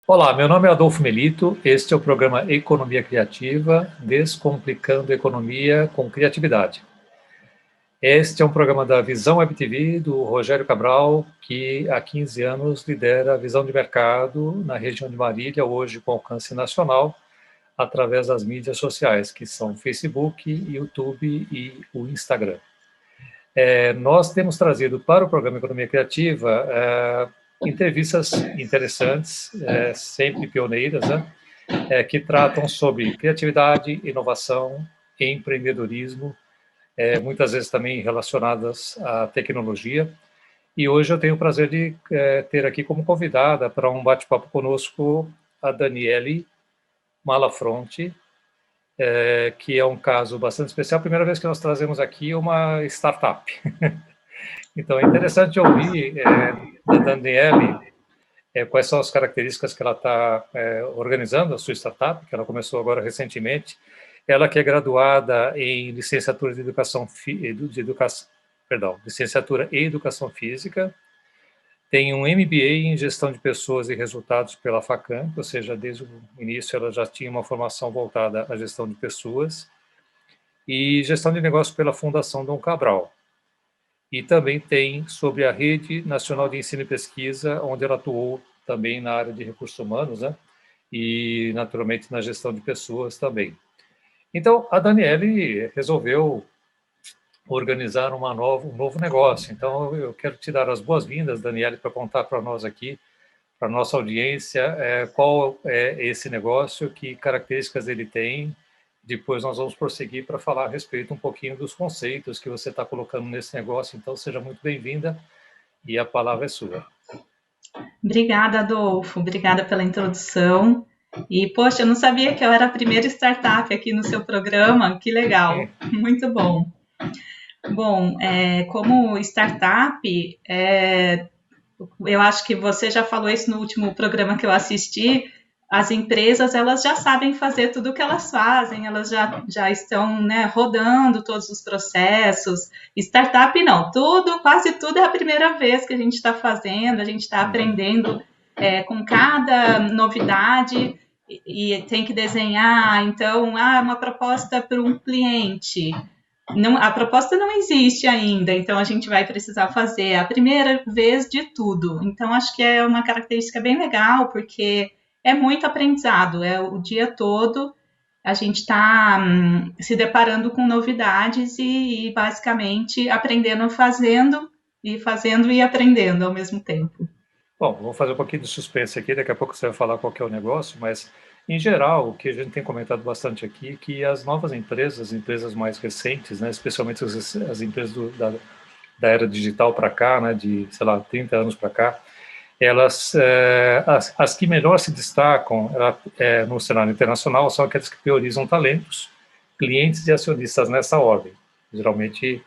Olá, meu nome é Adolfo Melito, este é o programa Economia Criativa, Descomplicando a Economia com Criatividade. Este é um programa da Visão Web TV, do Rogério Cabral, que há 15 anos lidera a visão de mercado na região de Marília, hoje com alcance nacional, através das mídias sociais, que são Facebook, YouTube e o Instagram. Nós temos trazido para o programa Economia Criativa entrevistas interessantes, sempre pioneiras, né? Que tratam sobre criatividade, inovação, empreendedorismo, muitas vezes também relacionadas à tecnologia. E hoje eu tenho o prazer de ter aqui como convidada para um bate-papo conosco a Daniele Malafronte, que é um caso bastante especial. A primeira vez que nós trazemos aqui uma startup. Então é interessante ouvir da Daniele quais são as características que ela está organizando a sua startup, que ela começou agora recentemente. Ela que é graduada em licenciatura licenciatura em Educação Física, tem um MBA em Gestão de Pessoas e Resultados pela Facamp, ou seja, desde o início ela já tinha uma formação voltada à gestão de pessoas, e Gestão de Negócios pela Fundação Dom Cabral. E também tem sobre a Rede Nacional de Ensino e Pesquisa, onde ela atuou também na área de recursos humanos, né? E, naturalmente, na gestão de pessoas também. Então, a Daniele resolveu organizar um novo negócio. Então, eu quero te dar as boas-vindas, Daniele, para contar para nós aqui, para a nossa audiência, qual é esse negócio, que características ele tem. Depois nós vamos prosseguir para falar a respeito um pouquinho dos conceitos que você está colocando nesse negócio. Então, seja muito bem-vinda e a palavra é sua. Obrigada, Adolfo. Obrigada pela introdução. E, poxa, eu não sabia que eu era a primeira startup aqui no seu programa. Que legal. Muito bom. Bom, como startup, eu acho que você já falou isso no último programa que eu assisti. As empresas, elas já sabem fazer tudo o que elas fazem, elas já estão, né, rodando todos os processos. Startup não, quase tudo é a primeira vez que a gente está fazendo, a gente está aprendendo com cada novidade e tem que desenhar, então, uma proposta para um cliente. Não, a proposta não existe ainda, então a gente vai precisar fazer a primeira vez de tudo. Então, acho que é uma característica bem legal, porque é muito aprendizado, é o dia todo a gente está se deparando com novidades e basicamente aprendendo fazendo e aprendendo ao mesmo tempo. Bom, vamos fazer um pouquinho de suspense aqui, daqui a pouco você vai falar qual que é o negócio, mas, em geral, o que a gente tem comentado bastante aqui é que as novas empresas mais recentes, né, especialmente as empresas da era digital para cá, né, de, sei lá, 30 anos para cá, elas, as que melhor se destacam no cenário internacional são aquelas que priorizam talentos, clientes e acionistas nessa ordem. Geralmente,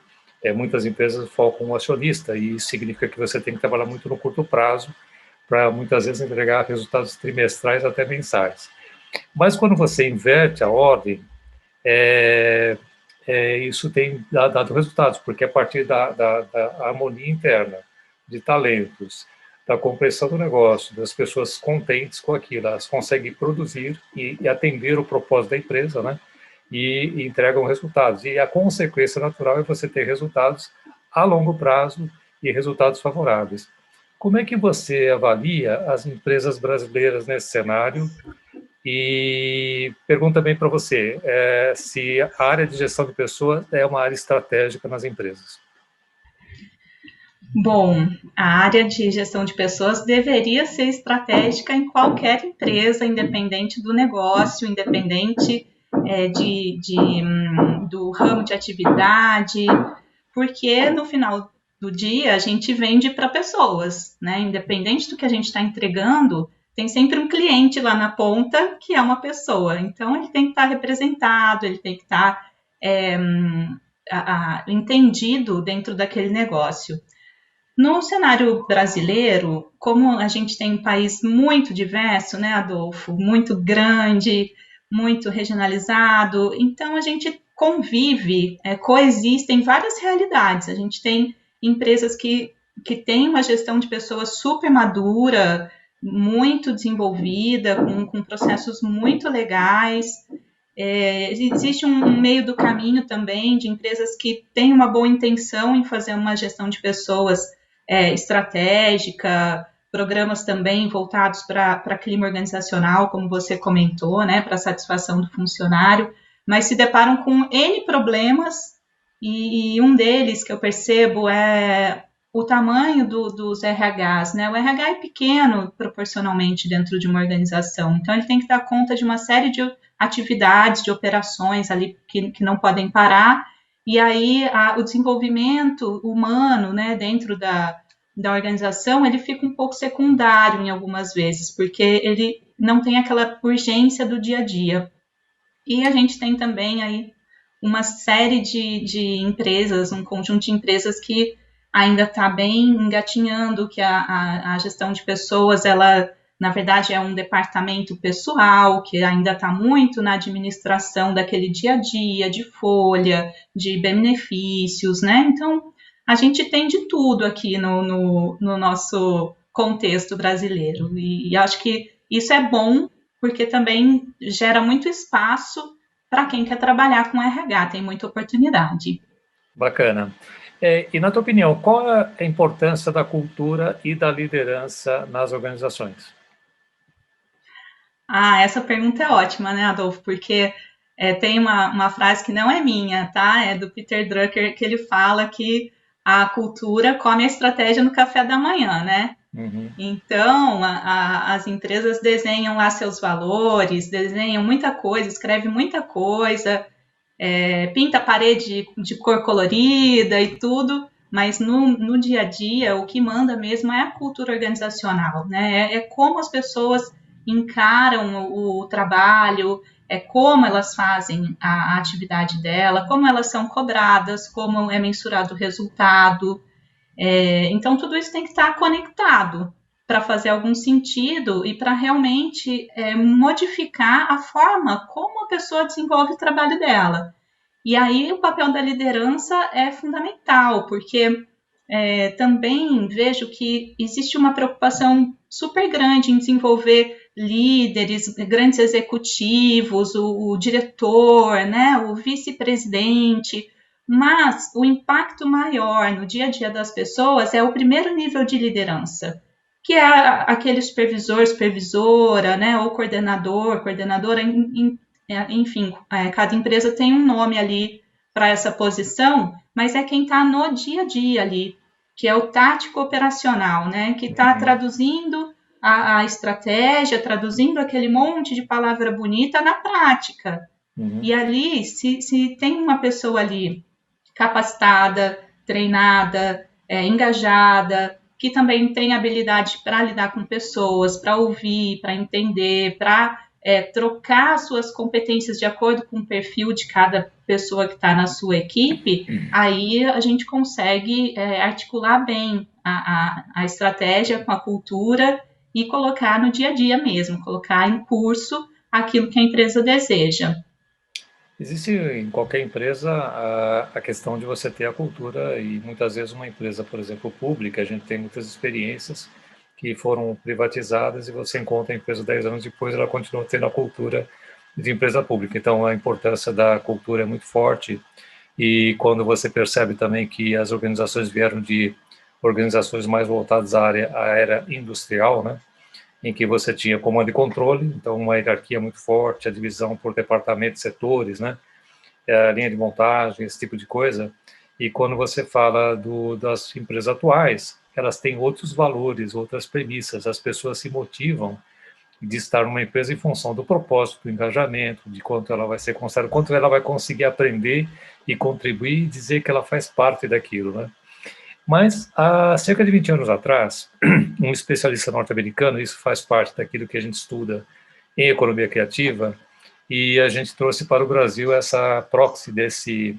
muitas empresas focam no acionista, e isso significa que você tem que trabalhar muito no curto prazo, para muitas vezes entregar resultados trimestrais até mensais. Mas quando você inverte a ordem, isso tem dado resultados, porque a partir da harmonia interna, de talentos, da compreensão do negócio, das pessoas contentes com aquilo, elas conseguem produzir e atender o propósito da empresa, né? E entregam resultados. E a consequência natural é você ter resultados a longo prazo e resultados favoráveis. Como é que você avalia as empresas brasileiras nesse cenário? E pergunto também para você se a área de gestão de pessoas é uma área estratégica nas empresas. Bom, a área de gestão de pessoas deveria ser estratégica em qualquer empresa, independente do negócio, independente do ramo de atividade, porque no final do dia a gente vende para pessoas, né? Independente do que a gente está entregando, tem sempre um cliente lá na ponta que é uma pessoa. Então ele tem que estar representado, ele tem que estar entendido dentro daquele negócio. No cenário brasileiro, como a gente tem um país muito diverso, né, Adolfo? Muito grande, muito regionalizado, então a gente convive, coexistem várias realidades. A gente tem empresas que têm uma gestão de pessoas super madura, muito desenvolvida, com processos muito legais. Existe um meio do caminho também de empresas que têm uma boa intenção em fazer uma gestão de pessoas estratégica, programas também voltados para clima organizacional, como você comentou, né, para satisfação do funcionário, mas se deparam com N problemas, e um deles que eu percebo é o tamanho dos RHs, né? O RH é pequeno proporcionalmente dentro de uma organização, então ele tem que dar conta de uma série de atividades, de operações ali que não podem parar, e aí o desenvolvimento humano, né, dentro da organização, ele fica um pouco secundário em algumas vezes, porque ele não tem aquela urgência do dia a dia. E a gente tem também aí uma série de empresas, um conjunto de empresas que ainda está bem engatinhando, que a gestão de pessoas, ela, na verdade, é um departamento pessoal, que ainda está muito na administração daquele dia a dia, de folha, de benefícios, né? Então, a gente tem de tudo aqui no nosso contexto brasileiro. E acho que isso é bom, porque também gera muito espaço para quem quer trabalhar com RH, tem muita oportunidade. Bacana. E na tua opinião, qual é a importância da cultura e da liderança nas organizações? Essa pergunta é ótima, né, Adolfo? Porque tem uma frase que não é minha, tá? É do Peter Drucker, que ele fala que a cultura come a estratégia no café da manhã, né? Uhum. Então, as empresas desenham lá seus valores, desenham muita coisa, escrevem muita coisa, pinta a parede de cor colorida e tudo, mas no dia a dia o que manda mesmo é a cultura organizacional, né? É como as pessoas encaram o trabalho, como elas fazem a atividade dela, como elas são cobradas, como é mensurado o resultado. Então, tudo isso tem que estar conectado para fazer algum sentido e para realmente modificar a forma como a pessoa desenvolve o trabalho dela. E aí o papel da liderança é fundamental, porque também vejo que existe uma preocupação super grande em desenvolver líderes, grandes executivos, o diretor, né, o vice-presidente, mas o impacto maior no dia a dia das pessoas é o primeiro nível de liderança, que é aquele supervisor, supervisora, né, ou coordenador, coordenadora, enfim, cada empresa tem um nome ali para essa posição, mas é quem está no dia a dia ali, que é o tático operacional, né, que está traduzindo a estratégia, traduzindo aquele monte de palavra bonita na prática. Uhum. E ali, se tem uma pessoa ali capacitada, treinada, engajada, que também tem habilidade para lidar com pessoas, para ouvir, para entender, para trocar suas competências de acordo com o perfil de cada pessoa que está na sua equipe, aí a gente consegue articular bem a estratégia com a cultura e colocar no dia a dia mesmo, colocar em curso aquilo que a empresa deseja. Existe em qualquer empresa a questão de você ter a cultura, e muitas vezes uma empresa, por exemplo, pública, a gente tem muitas experiências que foram privatizadas e você encontra a empresa 10 anos depois, ela continua tendo a cultura de empresa pública. Então, a importância da cultura é muito forte, e quando você percebe também que as organizações vieram de organizações mais voltadas à área industrial, né, em que você tinha comando e controle, então uma hierarquia muito forte, a divisão por departamentos, setores, né, a linha de montagem, esse tipo de coisa. E quando você fala das empresas atuais, elas têm outros valores, outras premissas, as pessoas se motivam de estar numa empresa em função do propósito, do engajamento, de quanto ela vai ser considerada, quanto ela vai conseguir aprender e contribuir e dizer que ela faz parte daquilo, né? Mas, há cerca de 20 anos atrás, um especialista norte-americano, isso faz parte daquilo que a gente estuda em economia criativa, e a gente trouxe para o Brasil essa proxy desse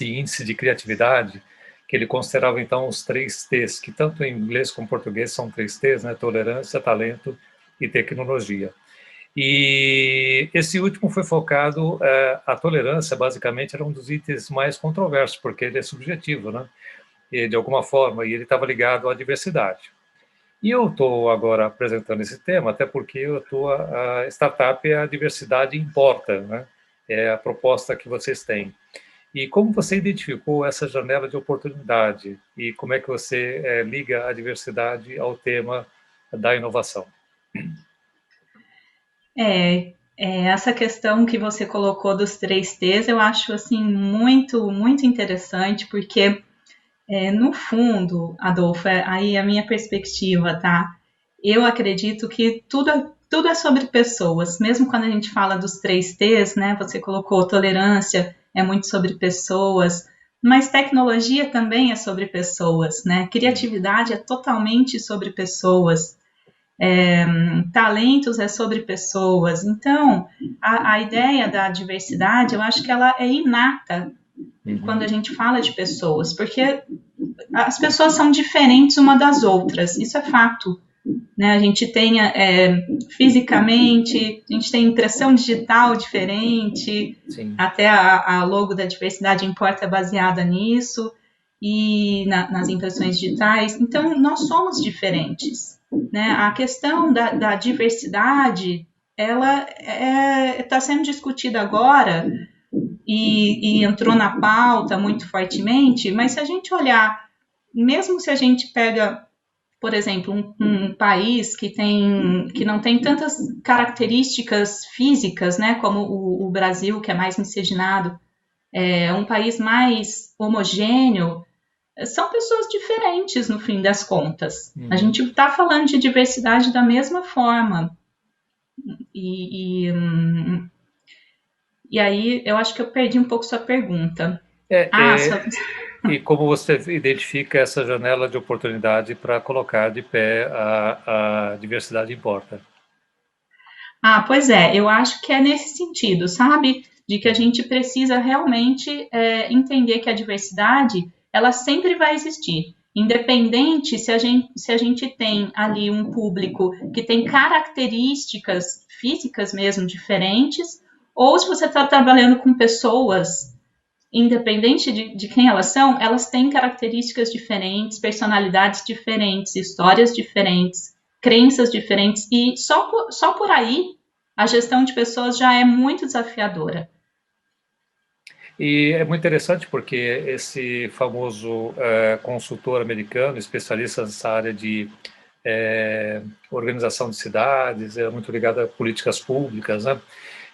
índice de criatividade, que ele considerava, então, os 3 T's, que tanto em inglês como em português são 3 T's, né? Tolerância, talento e tecnologia. E esse último foi focado, a tolerância, basicamente, era um dos itens mais controversos, porque ele é subjetivo, né? De alguma forma, e ele estava ligado à diversidade. E eu estou agora apresentando esse tema, até porque a startup é a diversidade importa, né? É a proposta que vocês têm. E como você identificou essa janela de oportunidade? E como é que você liga a diversidade ao tema da inovação? Essa questão que você colocou dos 3Ts, eu acho assim muito, muito interessante, porque no fundo, Adolfo, aí a minha perspectiva, tá? Eu acredito que tudo é sobre pessoas, mesmo quando a gente fala dos 3Ts, né? Você colocou tolerância, é muito sobre pessoas, mas tecnologia também é sobre pessoas, né? Criatividade é totalmente sobre pessoas. Talentos é sobre pessoas. Então, a ideia da diversidade, eu acho que ela é inata quando a gente fala de pessoas, porque as pessoas são diferentes uma das outras, isso é fato. Né? A gente tem fisicamente, a gente tem impressão digital diferente, Sim. até a logo da diversidade importa é baseada nisso, e nas impressões digitais. Então, nós somos diferentes. Né? A questão da diversidade, ela está sendo discutida agora e entrou na pauta muito fortemente, mas se a gente olhar, mesmo se a gente pega, por exemplo, um país que não tem tantas características físicas, né, como o Brasil, que é mais miscigenado, é um país mais homogêneo, são pessoas diferentes no fim das contas. A gente está falando de diversidade da mesma forma. E aí eu acho que eu perdi um pouco sua pergunta. E como você identifica essa janela de oportunidade para colocar de pé a diversidade importa? Pois é, eu acho que é nesse sentido, sabe? De que a gente precisa realmente entender que a diversidade, ela sempre vai existir. Independente se a gente tem ali um público que tem características físicas mesmo diferentes, ou se você está trabalhando com pessoas, independente de quem elas têm características diferentes, personalidades diferentes, histórias diferentes, crenças diferentes, e só por aí a gestão de pessoas já é muito desafiadora. E é muito interessante porque esse famoso consultor americano, especialista nessa área de organização de cidades, é muito ligado a políticas públicas, né?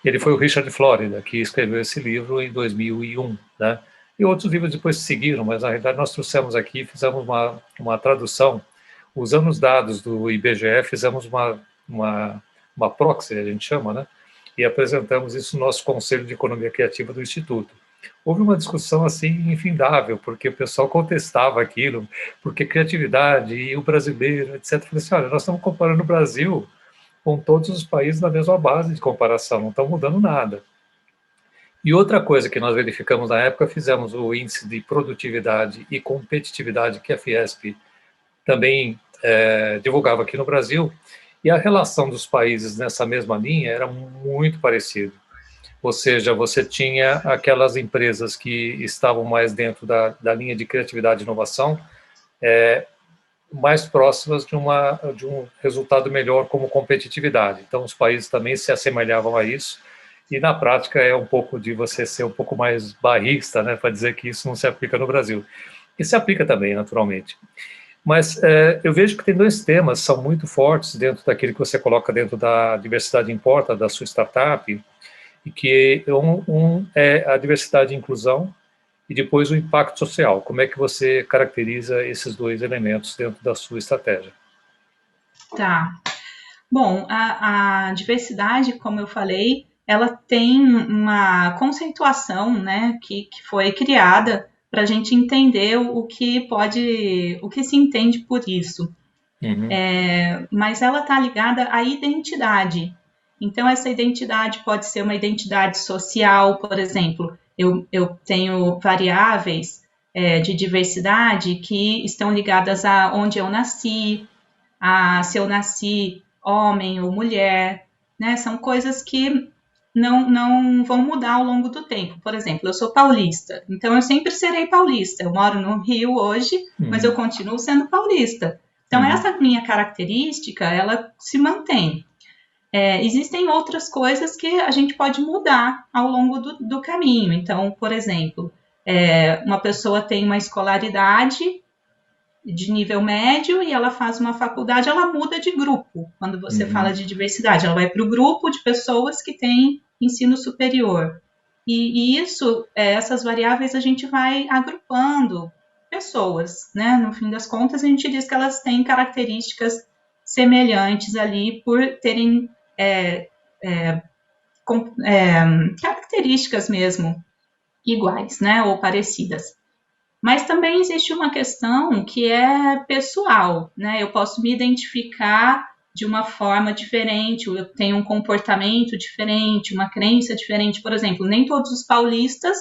Ele foi o Richard Florida, que escreveu esse livro em 2001, né? E outros livros depois seguiram, mas na realidade nós trouxemos aqui, fizemos uma tradução, usando os dados do IBGE, fizemos uma proxy, a gente chama, né? E apresentamos isso no nosso Conselho de Economia Criativa do Instituto. Houve uma discussão assim infindável, porque o pessoal contestava aquilo, porque criatividade e o brasileiro, etc. Eu falei assim, olha, nós estamos comparando o Brasil com todos os países na mesma base de comparação, não estão mudando nada. E outra coisa que nós verificamos na época, fizemos o índice de produtividade e competitividade que a Fiesp também divulgava aqui no Brasil, e a relação dos países nessa mesma linha era muito parecida. Ou seja, você tinha aquelas empresas que estavam mais dentro da linha de criatividade e inovação, mais próximas de um resultado melhor como competitividade. Então, os países também se assemelhavam a isso, e na prática é um pouco de você ser um pouco mais barrista, né, para dizer que isso não se aplica no Brasil. E se aplica também, naturalmente. Mas eu vejo que tem dois temas que são muito fortes dentro daquilo que você coloca dentro da diversidade importa da sua startup, e que um é a diversidade e inclusão, e depois o impacto social. Como é que você caracteriza esses dois elementos dentro da sua estratégia? Tá. Bom, a diversidade, como eu falei, ela tem uma conceituação, né, que foi criada para a gente entender o que se entende por isso. Uhum. Mas ela está ligada à identidade. Então, essa identidade pode ser uma identidade social, por exemplo. Eu tenho variáveis de diversidade que estão ligadas a onde eu nasci, a se eu nasci homem ou mulher, né? São coisas que não vão mudar ao longo do tempo. Por exemplo, eu sou paulista, então eu sempre serei paulista. Eu moro no Rio hoje, mas eu continuo sendo paulista. Então, essa minha característica, ela se mantém. Existem outras coisas que a gente pode mudar ao longo do caminho. Então, por exemplo, uma pessoa tem uma escolaridade de nível médio e ela faz uma faculdade, ela muda de grupo. Quando você fala de diversidade, ela vai para o grupo de pessoas que têm ensino superior. E isso, essas variáveis, a gente vai agrupando pessoas, né? No fim das contas, a gente diz que elas têm características semelhantes ali por terem características mesmo iguais, né? Ou parecidas. Mas também existe uma questão que é pessoal, né? Eu posso me identificar de uma forma diferente, eu tenho um comportamento diferente, uma crença diferente. Por exemplo, nem todos os paulistas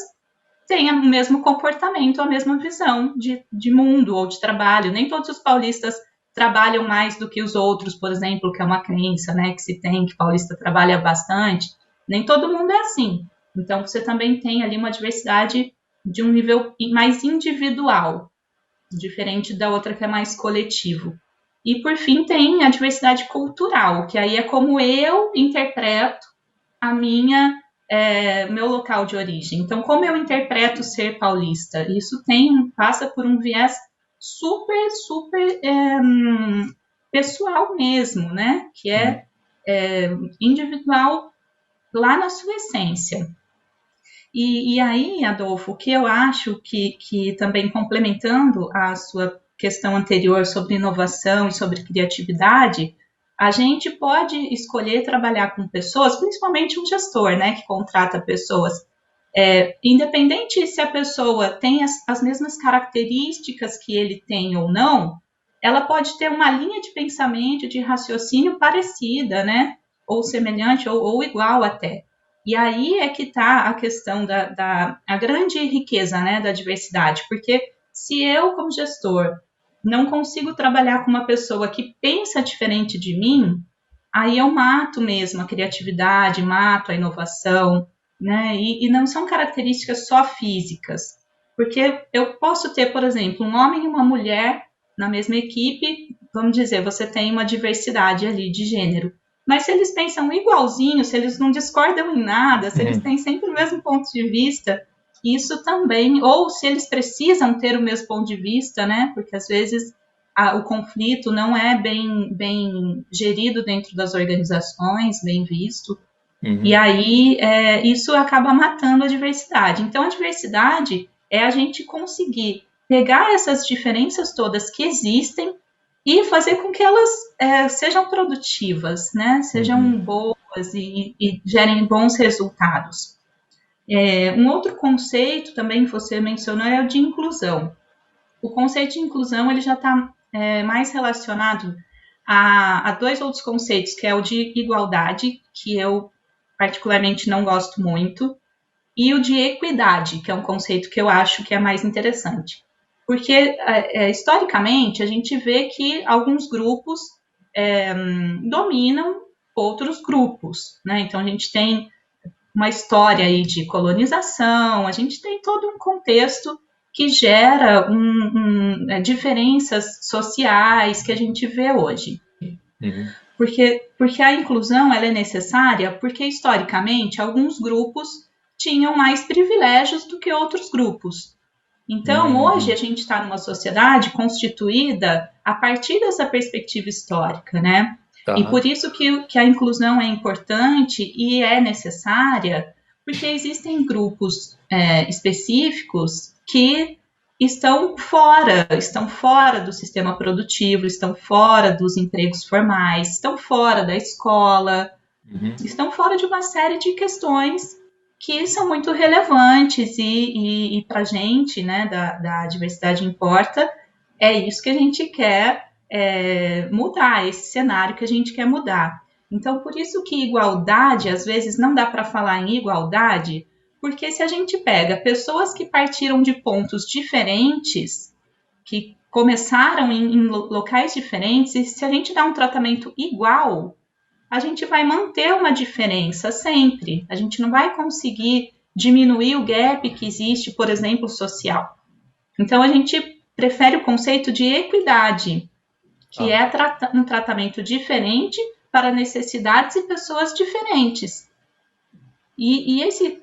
têm o mesmo comportamento, a mesma visão de mundo ou de trabalho. Nem todos os paulistas trabalham mais do que os outros, por exemplo, que é uma crença, né, que se tem, que paulista trabalha bastante. Nem todo mundo é assim. Então, você também tem ali uma diversidade de um nível mais individual, diferente da outra que é mais coletivo. E, por fim, tem a diversidade cultural, que aí é como eu interpreto a meu local de origem. Então, como eu interpreto ser paulista? Isso passa por um viés super, super pessoal mesmo, né? Que é individual lá na sua essência. E aí, Adolfo, o que eu acho que também complementando a sua questão anterior sobre inovação e sobre criatividade, a gente pode escolher trabalhar com pessoas, principalmente um gestor, né, que contrata pessoas, independente se a pessoa tem as mesmas características que ele tem ou não, ela pode ter uma linha de pensamento, de raciocínio parecida, né, ou semelhante, ou igual até. E aí é que está a questão a grande riqueza, né, da diversidade, porque se eu, como gestor, não consigo trabalhar com uma pessoa que pensa diferente de mim, aí eu mato mesmo a criatividade, mato a inovação, né, e não são características só físicas, porque eu posso ter, por exemplo, um homem e uma mulher na mesma equipe, vamos dizer, você tem uma diversidade ali de gênero, mas se eles pensam igualzinho, se eles não discordam em nada, se eles têm sempre o mesmo ponto de vista, isso também, ou se eles precisam ter o mesmo ponto de vista, né? Porque às vezes o conflito não é bem gerido dentro das organizações, bem visto, e aí isso acaba matando a diversidade. Então a diversidade é a gente conseguir pegar essas diferenças todas que existem e fazer com que elas sejam produtivas, né? Sejam boas e gerem bons resultados. Um outro conceito também que você mencionou é o de inclusão. O conceito de inclusão ele já está mais relacionado a dois outros conceitos, que é o de igualdade, que eu particularmente não gosto muito, e o de equidade, que é um conceito que eu acho que é mais interessante. Porque, historicamente, a gente vê que alguns grupos dominam outros grupos, né? Então, a gente tem uma história aí de colonização, a gente tem todo um contexto que gera diferenças sociais que a gente vê hoje. Porque a inclusão ela é necessária porque, historicamente, alguns grupos tinham mais privilégios do que outros grupos. Então, hoje a gente está numa sociedade constituída a partir dessa perspectiva histórica, né? Tá. E por isso que a inclusão é importante e é necessária, porque existem grupos específicos que estão fora do sistema produtivo, estão fora dos empregos formais, estão fora da escola, estão fora de uma série de questões que são muito relevantes e para a gente, né, da diversidade importa, é isso que a gente quer mudar, esse cenário que a gente quer mudar. Então, por isso que igualdade, às vezes, não dá para falar em igualdade, porque se a gente pega pessoas que partiram de pontos diferentes, que começaram em locais diferentes, e se a gente dá um tratamento igual, a gente vai manter uma diferença sempre. A gente não vai conseguir diminuir o gap que existe, por exemplo, social. Então, a gente prefere o conceito de equidade. que é um tratamento diferente para necessidades e pessoas diferentes. E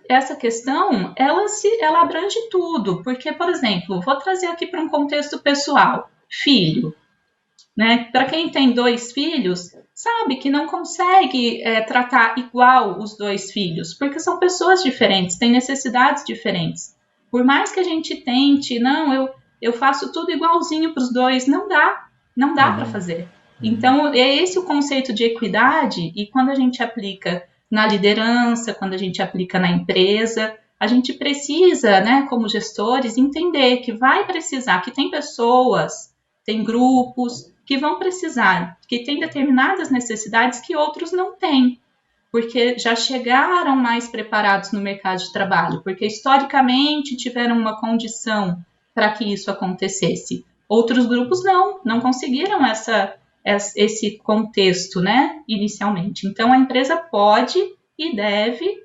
essa questão, ela abrange tudo, porque, por exemplo, vou trazer aqui para um contexto pessoal, filho. Né? Para quem tem 2 filhos, sabe que não consegue tratar igual os 2 filhos, porque são pessoas diferentes, têm necessidades diferentes. Por mais que a gente tente, não, eu faço tudo igualzinho para os 2, não dá para fazer. Então, é esse o conceito de equidade, e quando a gente aplica na liderança, quando a gente aplica na empresa, a gente precisa, né, como gestores, entender que vai precisar, que tem pessoas, tem grupos que vão precisar, que tem determinadas necessidades que outros não têm, porque já chegaram mais preparados no mercado de trabalho, porque historicamente tiveram uma condição para que isso acontecesse. Outros grupos não conseguiram esse contexto, né, inicialmente. Então, a empresa pode e deve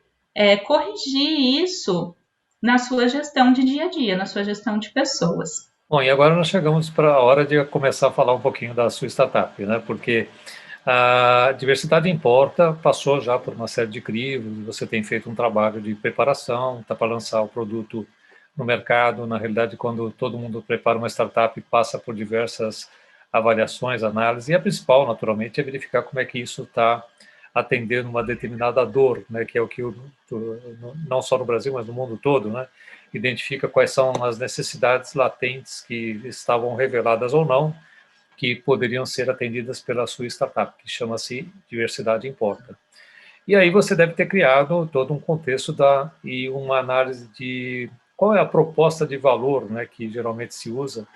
corrigir isso na sua gestão de dia a dia, na sua gestão de pessoas. Bom, e agora nós chegamos para a hora de começar a falar um pouquinho da sua startup, né? Porque a diversidade importa, passou já por uma série de crivos, você tem feito um trabalho de preparação, está para lançar o produto no mercado. Na realidade, quando todo mundo prepara uma startup, passa por diversas avaliações, análises, e a principal, naturalmente, é verificar como é que isso está atendendo uma determinada dor, né? Que é o que, não só no Brasil, mas no mundo todo, né? Identifica quais são as necessidades latentes que estavam reveladas ou não, que poderiam ser atendidas pela sua startup, que chama-se Diversidade Importa. E aí você deve ter criado todo um contexto e uma análise de qual é a proposta de valor, né, que geralmente se usa,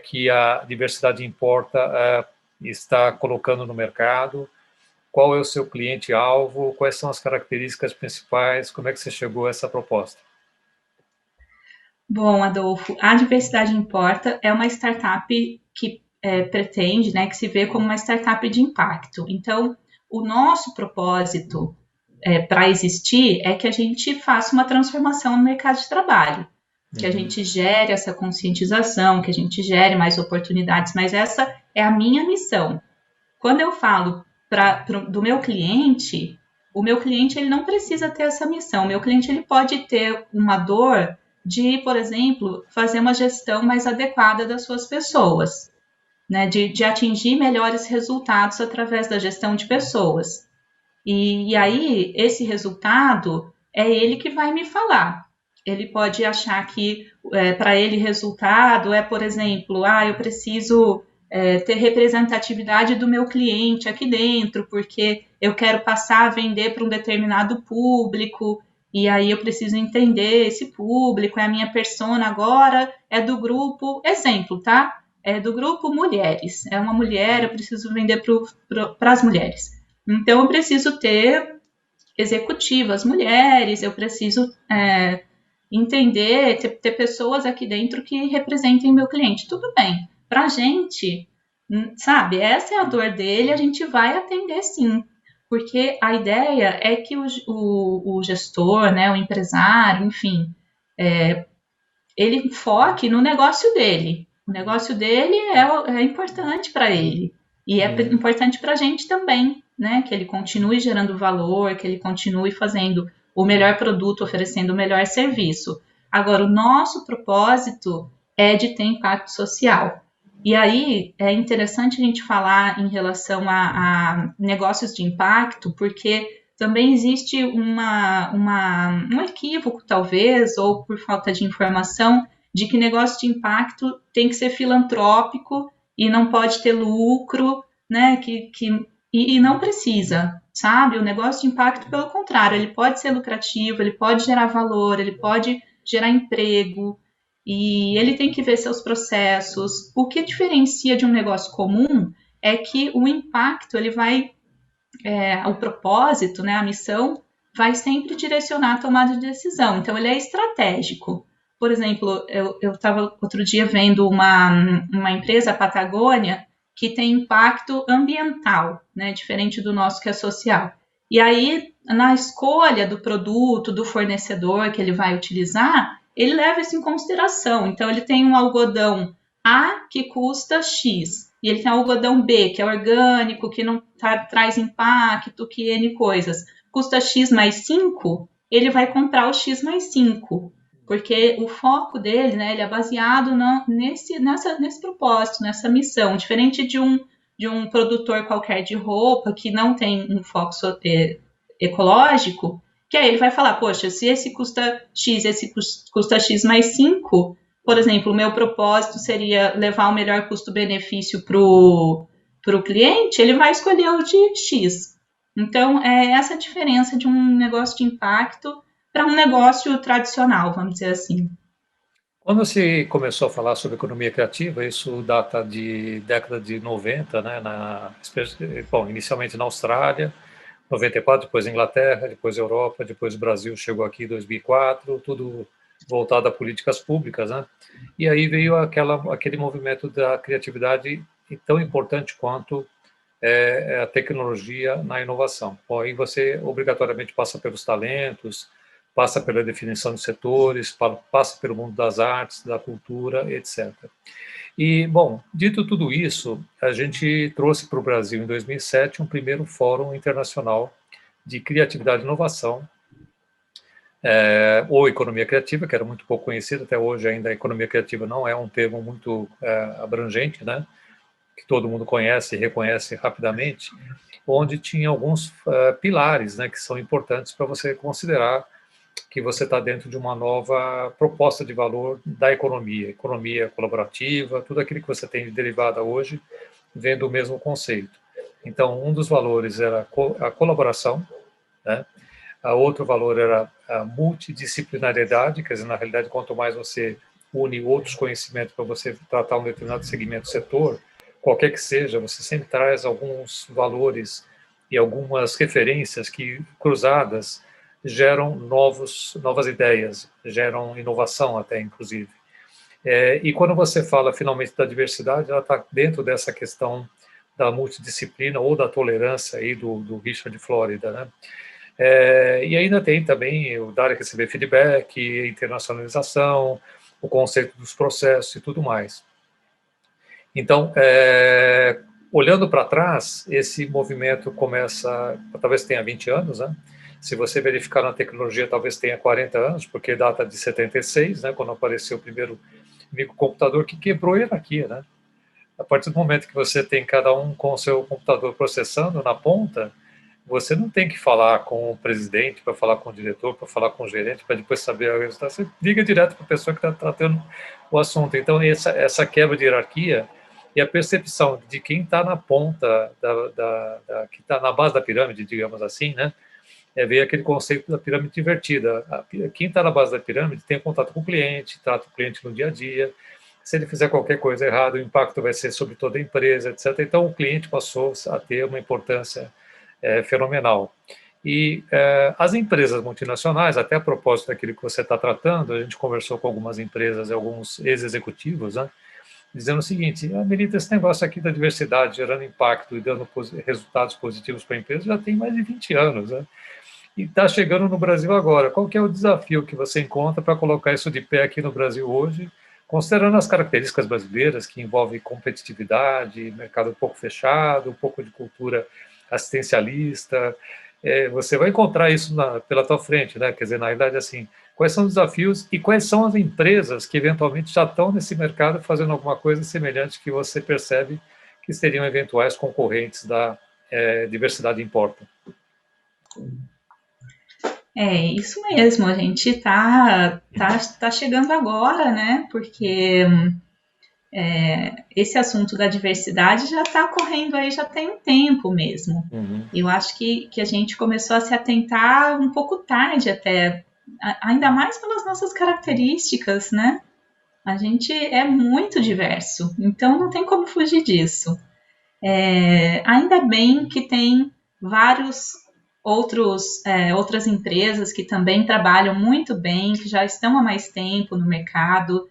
que a Diversidade Importa está colocando no mercado, qual é o seu cliente-alvo, quais são as características principais, como é que você chegou a essa proposta? Bom, Adolfo, a Diversidade Importa é uma startup que pretende, né, que se vê como uma startup de impacto. Então, o nosso propósito para existir é que a gente faça uma transformação no mercado de trabalho, que a gente gere essa conscientização, que a gente gere mais oportunidades, mas essa é a minha missão. Quando eu falo do meu cliente, o meu cliente ele não precisa ter essa missão. O meu cliente ele pode ter uma dor de, por exemplo, fazer uma gestão mais adequada das suas pessoas, né? De atingir melhores resultados através da gestão de pessoas. E aí, esse resultado é ele que vai me falar. Ele pode achar que, para ele, resultado é, por exemplo, eu preciso ter representatividade do meu cliente aqui dentro, porque eu quero passar a vender para um determinado público, e aí eu preciso entender esse público, a minha persona agora é do grupo, exemplo, tá? É do grupo mulheres, é uma mulher, eu preciso vender para as mulheres. Então, eu preciso ter executivas mulheres, eu preciso entender, ter pessoas aqui dentro que representem meu cliente. Tudo bem, para a gente, sabe, essa é a dor dele, a gente vai atender sim. Porque a ideia é que o gestor, né, o empresário, enfim, ele foque no negócio dele. O negócio dele é importante para ele. E é importante para a gente também, né? Que ele continue gerando valor, que ele continue fazendo o melhor produto, oferecendo o melhor serviço. Agora, o nosso propósito é de ter impacto social. E aí é interessante a gente falar em relação a negócios de impacto, porque também existe um equívoco, talvez, ou por falta de informação, de que negócio de impacto tem que ser filantrópico e não pode ter lucro, né? E não precisa, sabe? O negócio de impacto, pelo contrário, ele pode ser lucrativo, ele pode gerar valor, ele pode gerar emprego, e ele tem que ver seus processos. O que diferencia de um negócio comum é que o impacto, ele vai, o propósito, né, a missão, vai sempre direcionar a tomada de decisão. Então, ele é estratégico. Por exemplo, eu estava outro dia vendo uma empresa, a Patagônia, que tem impacto ambiental, né, diferente do nosso que é social. E aí, na escolha do produto, do fornecedor que ele vai utilizar, ele leva isso em consideração. Então, ele tem um algodão A que custa X, e ele tem algodão B, que é orgânico, que não traz impacto, que N coisas, custa X mais 5, ele vai comprar o X mais 5, porque o foco dele, né, ele é baseado nesse propósito, nessa missão, diferente de um produtor qualquer de roupa que não tem um foco ecológico, que aí ele vai falar, poxa, se esse custa X, esse custa X mais 5, por exemplo, o meu propósito seria levar o melhor custo-benefício para o cliente, ele vai escolher o de X. Então, é essa a diferença de um negócio de impacto para um negócio tradicional, vamos dizer assim. Quando se começou a falar sobre economia criativa, isso data de década de 90, né, bom, inicialmente na Austrália, 94, depois Inglaterra, depois Europa, depois o Brasil chegou aqui em 2004, tudo voltado a políticas públicas, né? E aí veio aquele movimento da criatividade tão importante quanto a tecnologia na inovação. Bom, aí você obrigatoriamente passa pelos talentos, passa pela definição de setores, passa pelo mundo das artes, da cultura, etc. E, bom, dito tudo isso, a gente trouxe para o Brasil, em 2007, um primeiro Fórum Internacional de Criatividade e Inovação, ou Economia Criativa, que era muito pouco conhecido, até hoje ainda a economia criativa não é um termo muito abrangente, né, que todo mundo conhece e reconhece rapidamente, onde tinha alguns pilares, né, que são importantes para você considerar que você está dentro de uma nova proposta de valor da economia colaborativa, tudo aquilo que você tem de derivada hoje, vem do mesmo conceito. Então, um dos valores era a colaboração, né? A outro valor era a multidisciplinariedade, quer dizer, na realidade, quanto mais você une outros conhecimentos para você tratar um determinado segmento, setor, qualquer que seja, você sempre traz alguns valores e algumas referências que, cruzadas, geram novas ideias, geram inovação até, inclusive. E quando você fala, finalmente, da diversidade, ela está dentro dessa questão da multidisciplina ou da tolerância aí do Richard Florida, né? E ainda tem também o dar e receber feedback, internacionalização, o conceito dos processos e tudo mais. Então, olhando para trás, esse movimento começa, talvez tenha 20 anos, né? Se você verificar na tecnologia, talvez tenha 40 anos, porque data de 76, né, quando apareceu o primeiro microcomputador que quebrou a hierarquia, né? A partir do momento que você tem cada um com o seu computador processando na ponta, você não tem que falar com o presidente, para falar com o diretor, para falar com o gerente, para depois saber o resultado. Você liga direto para a pessoa que está tratando o assunto. Então, essa quebra de hierarquia e a percepção de quem está na ponta, que está na base da pirâmide, digamos assim, né? Veio aquele conceito da pirâmide invertida. Quem está na base da pirâmide tem contato com o cliente, trata o cliente no dia a dia. Se ele fizer qualquer coisa errada, o impacto vai ser sobre toda a empresa, etc. Então, o cliente passou a ter uma importância fenomenal. E as empresas multinacionais, até a propósito daquilo que você está tratando, a gente conversou com algumas empresas e alguns ex-executivos, né, dizendo o seguinte: Melita, esse negócio aqui da diversidade gerando impacto e dando resultados positivos para a empresa já tem mais de 20 anos, né? E está chegando no Brasil agora. Qual que é o desafio que você encontra para colocar isso de pé aqui no Brasil hoje, considerando as características brasileiras, que envolvem competitividade, mercado um pouco fechado, um pouco de cultura assistencialista? Você vai encontrar isso pela tua frente, né? Quer dizer, na realidade, assim, quais são os desafios e quais são as empresas que eventualmente já estão nesse mercado fazendo alguma coisa semelhante que você percebe que seriam eventuais concorrentes da Diversidade Importa? Isso mesmo, a gente tá chegando agora, né? Porque esse assunto da diversidade já está ocorrendo aí já tem um tempo mesmo. Uhum. Eu acho que a gente começou a se atentar um pouco tarde até, ainda mais pelas nossas características, né? A gente é muito diverso, então não tem como fugir disso. Ainda bem que tem vários outras empresas que também trabalham muito bem, que já estão há mais tempo no mercado,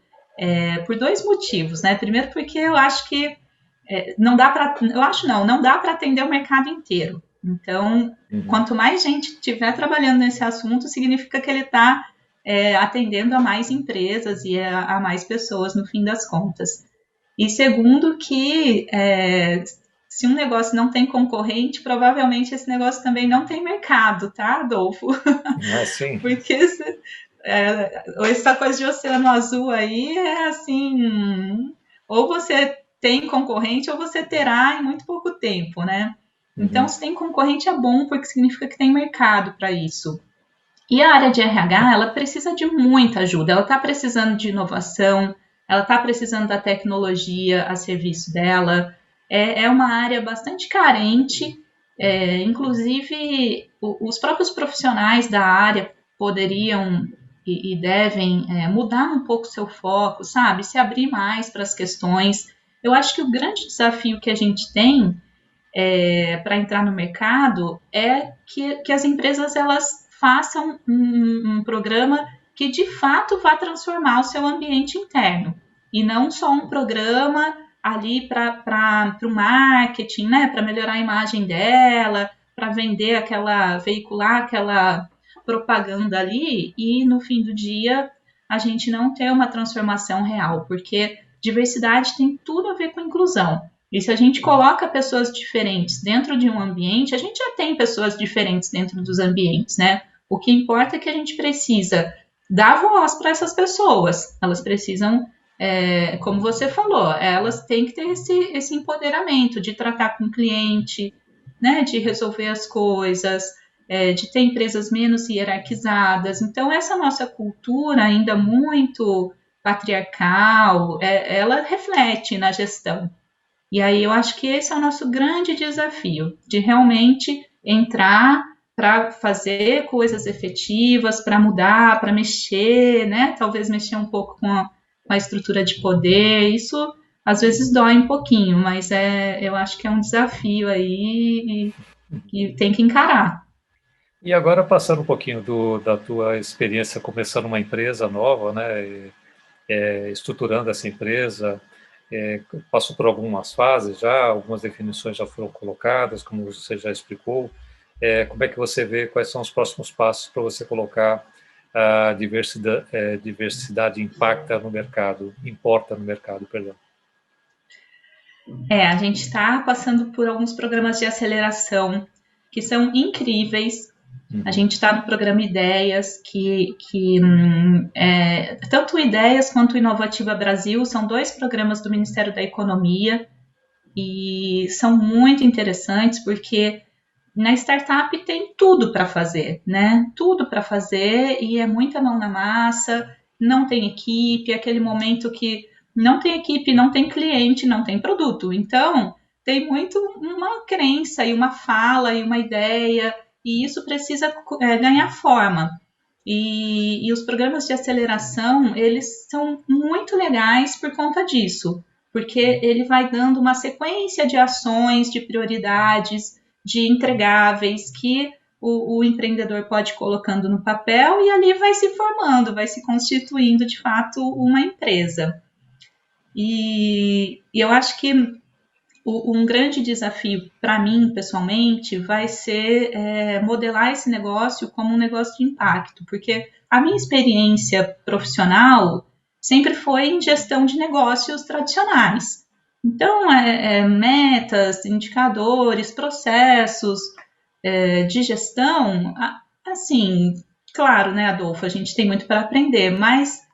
por dois motivos, né? Primeiro porque eu acho que não dá para atender o mercado inteiro. Então, quanto mais gente estiver trabalhando nesse assunto, significa que ele está atendendo a mais empresas e a mais pessoas, no fim das contas. E segundo que se um negócio não tem concorrente, provavelmente esse negócio também não tem mercado, tá, Adolfo? Assim, Porque essa coisa de oceano azul aí é assim, ou você tem concorrente ou você terá em muito pouco tempo, né? Então, se tem concorrente é bom porque significa que tem mercado para isso. E a área de RH, ela precisa de muita ajuda, ela está precisando de inovação, ela está precisando da tecnologia a serviço dela, é uma área bastante carente, inclusive os próprios profissionais da área poderiam e devem mudar um pouco seu foco, sabe? Se abrir mais para as questões. Eu acho que o grande desafio que a gente tem para entrar no mercado é que as empresas elas façam um programa que de fato vá transformar o seu ambiente interno e não só um programa ali para o marketing, né, para melhorar a imagem dela, para vender veicular aquela propaganda ali e no fim do dia a gente não ter uma transformação real, porque diversidade tem tudo a ver com inclusão. E se a gente coloca pessoas diferentes dentro de um ambiente, a gente já tem pessoas diferentes dentro dos ambientes, né? O que importa é que a gente precisa dar voz para essas pessoas. Elas precisam, como você falou, elas têm que ter esse empoderamento de tratar com o cliente, né? De resolver as coisas, de ter empresas menos hierarquizadas. Então, essa nossa cultura ainda muito patriarcal, ela reflete na gestão. E aí eu acho que esse é o nosso grande desafio, de realmente entrar para fazer coisas efetivas, para mudar, para mexer, né? Talvez mexer um pouco com a estrutura de poder. Isso às vezes dói um pouquinho, mas eu acho que é um desafio aí e tem que encarar. e agora passando um pouquinho da tua experiência começando uma empresa nova, né, estruturando essa empresa, passou por algumas fases já, algumas definições já foram colocadas, como você já explicou. Como é que você vê quais são os próximos passos para você colocar a diversidade impacta no mercado, importa no mercado, perdão. A gente está passando por alguns programas de aceleração que são incríveis. A gente está no programa Ideias, tanto Ideias quanto Inovativa Brasil são 2 programas do Ministério da Economia e são muito interessantes porque na startup tem tudo para fazer, né? Tudo para fazer e é muita mão na massa, não tem equipe, aquele momento que não tem equipe, não tem cliente, não tem produto. Então, tem muito uma crença e uma fala e uma ideia e isso precisa ganhar forma. E os programas de aceleração, eles são muito legais por conta disso, porque ele vai dando uma sequência de ações, de prioridades, de entregáveis que o empreendedor pode ir colocando no papel e ali vai se formando, vai se constituindo de fato uma empresa. E eu acho que um grande desafio para mim, pessoalmente, vai ser modelar esse negócio como um negócio de impacto, porque a minha experiência profissional sempre foi em gestão de negócios tradicionais. Então, metas, indicadores, processos de gestão, assim, claro, né, Adolfo, a gente tem muito para aprender, mas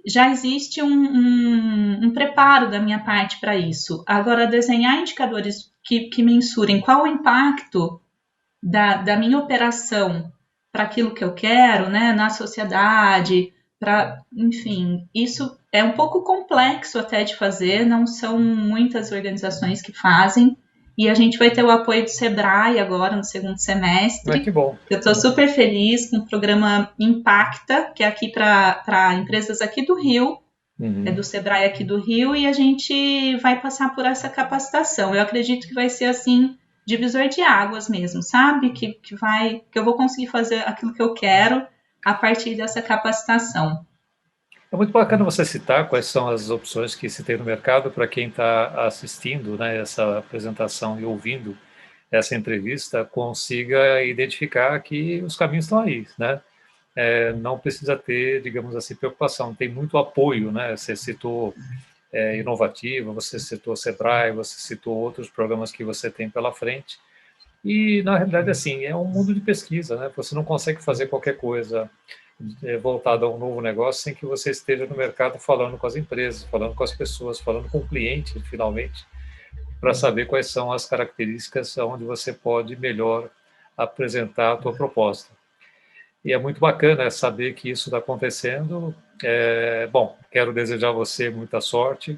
já existe um preparo da minha parte para isso. Agora, desenhar indicadores que mensurem qual o impacto da minha operação para aquilo que eu quero, né, na sociedade, enfim, isso é um pouco complexo até de fazer, não são muitas organizações que fazem, e a gente vai ter o apoio do Sebrae agora no segundo semestre. Que bom. Eu estou super feliz com o programa Impacta, que é aqui para empresas aqui do Rio, é do Sebrae aqui do Rio, e a gente vai passar por essa capacitação. Eu acredito que vai ser assim, divisor de águas mesmo, sabe? Que eu vou conseguir fazer aquilo que eu quero a partir dessa capacitação. É muito bacana você citar quais são as opções que se tem no mercado para quem está assistindo, né, essa apresentação e ouvindo essa entrevista, consiga identificar que os caminhos estão aí, né? Não precisa ter, digamos assim, preocupação. Tem muito apoio, né? Você citou inovativa, você citou o Sebrae, você citou outros programas que você tem pela frente. E, na realidade, assim, é um mundo de pesquisa, né? Você não consegue fazer qualquer coisa voltada a um novo negócio sem que você esteja no mercado falando com as empresas, falando com as pessoas, falando com o cliente, finalmente, para saber quais são as características onde você pode melhor apresentar a tua proposta. E é muito bacana saber que isso está acontecendo. Bom, quero desejar a você muita sorte.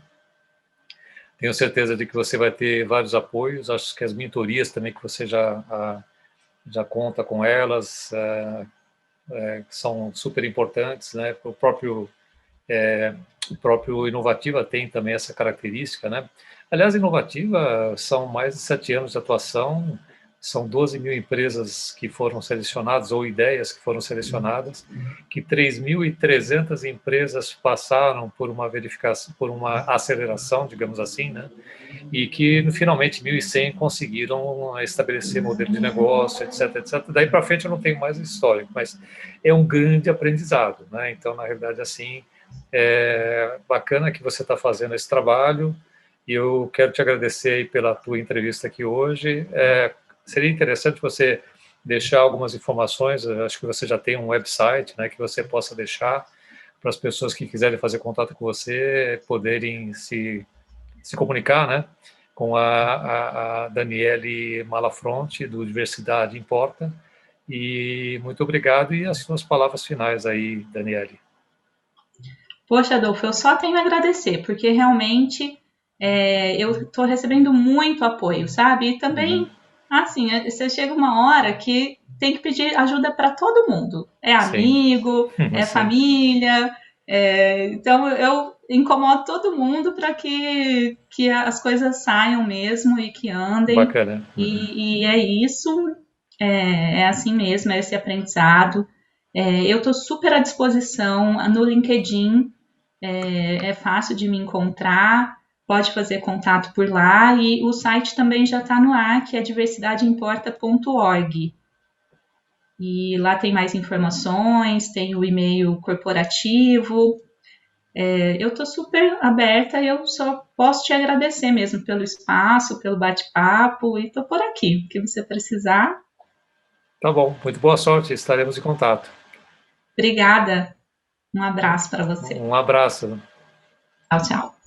Tenho certeza de que você vai ter vários apoios. Acho que as mentorias também que você já conta com elas são super importantes, né? O próprio Inovativa tem também essa característica, né? Aliás, Inovativa são mais de 7 anos de atuação, são 12 mil empresas que foram selecionadas, ou ideias que foram selecionadas, que 3.300 empresas passaram por uma verificação, por uma aceleração, digamos assim, né? E que finalmente 1.100 conseguiram estabelecer modelo de negócio, etc, etc. Daí para frente eu não tenho mais histórico, mas é um grande aprendizado, né? Então, na realidade, assim, é bacana que você está fazendo esse trabalho e eu quero te agradecer aí pela tua entrevista aqui hoje. Seria interessante você deixar algumas informações, acho que você já tem um website, né, que você possa deixar para as pessoas que quiserem fazer contato com você, poderem se comunicar, né, com a Daniele Malafronte, do Diversidade Importa. E muito obrigado, e as suas palavras finais aí, Daniele. Poxa, Adolfo, eu só tenho a agradecer, porque realmente eu estou recebendo muito apoio, sabe? E também, assim, você chega uma hora que tem que pedir ajuda para todo mundo. É amigo, é família. Então, eu incomodo todo mundo para que as coisas saiam mesmo e que andem. Bacana. E é isso, é assim mesmo, é esse aprendizado. Eu estou super à disposição no LinkedIn. É fácil de me encontrar, pode fazer contato por lá, e o site também já está no ar, que é diversidadeimporta.org. E lá tem mais informações, tem o e-mail corporativo. Eu estou super aberta e eu só posso te agradecer mesmo pelo espaço, pelo bate-papo, e estou por aqui, o que você precisar. Tá bom, muito boa sorte, estaremos em contato. Obrigada. Um abraço para você. Um abraço. Tchau, tchau.